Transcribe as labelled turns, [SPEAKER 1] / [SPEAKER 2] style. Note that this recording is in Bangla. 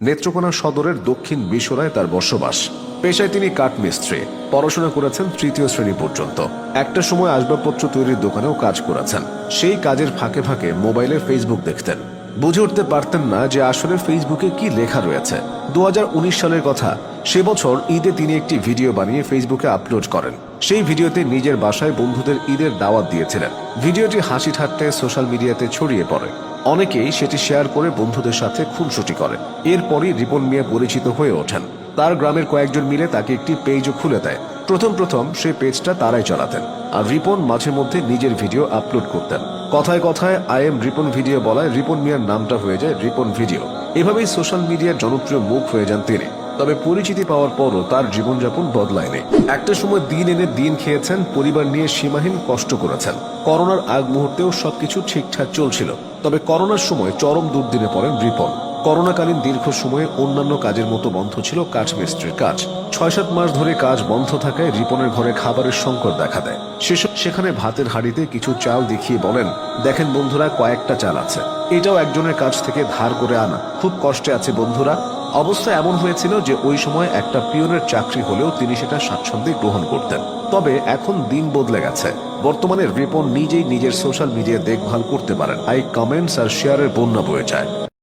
[SPEAKER 1] নেত্রকোনা সদরের দক্ষিণ বিশোরায় তার বসবাস। পেশায় তিনি কাঠমিস্ত্রি। পড়াশোনা করেছেন 3য় শ্রেণী পর্যন্ত। একটা সময় আসবাবপত্র তৈরির দোকানেও কাজ করেছেন। সেই কাজের ফাঁকে ফাঁকে মোবাইলে ফেসবুক দেখতেন। বুঝে উঠতে পারতেন না যে আসলে ফেসবুকে কি লেখা রয়েছে। 2019 সালের কথা। সে বছর ঈদে তিনি একটি ভিডিও বানিয়ে ফেসবুকে আপলোড করেন। সেই ভিডিওতে নিজের বাসায় বন্ধুদের ঈদের দাওয়াত দিয়েছিলেন। ভিডিওটি হাসি ঠাট্টায় সোশ্যাল মিডিয়াতে ছড়িয়ে পড়ে। অনেকেই সেটি শেয়ার করে বন্ধুদের সাথে খুনসুটি করে। এরপরই রিপন মিয়া পরিচিত হয়ে ওঠেন। তার গ্রামের কয়েকজন মিলে তাকে একটি পেজও খুলে দেয়। প্রথম সেই পেজটা তারাই চালাতেন, আর রিপন মাঝে মধ্যে নিজের ভিডিও আপলোড করতেন। কথায় কথায় আই এম রিপন ভিডিও বলায় রিপন মিয়ার নামটা হয়ে যায় রিপন ভিডিও। এভাবেই সোশ্যাল মিডিয়ার জনপ্রিয় মুখ হয়ে যান তিনি। তবে পরিচিতি পাওয়ার পরও তার জীবনযাপন বদলায়নি। একটা সময় দিন এনে দিন খেয়েছেন, পরিবার নিয়ে সীমাহীন কষ্ট করেছেন। করোনার আগ মুহূর্তেও সবকিছু ঠিকঠাক চলছিল। তবে করোনার সময় চরম দুর্দিনে পড়েন রিপন। করোনাকালীন দীর্ঘ সময়ে অন্যান্য কাজের মতো বন্ধ ছিল কাঠমিস্ত্রির কাজ। 6-7 মাস ধরে কাজ বন্ধ থাকায় রিপনের ঘরে খাবারের সংকট দেখা দেয়। সেখানে ভাতের হাঁড়িতে কিছু চাল দেখিয়ে বলেন, দেখেন বন্ধুরা, কয়েকটা চাল আছে, এটাও একজনের কাছ থেকে ধার করে আনা, খুব কষ্টে আছে বন্ধুরা। অবস্থা এমন হয়েছিল যে ওই সময় একটা পিয়নের চাকরি হলেও তিনি সেটা স্বাচ্ছন্দ্যে গ্রহণ করতেন। তবে এখন দিন বদলে গেছে। বর্তমানে রিপন নিজেই নিজের সোশ্যাল মিডিয়া দেখভাল করতে পারেন। লাইক, কমেন্টস আর শেয়ারের বন্যা বয়ে যায়।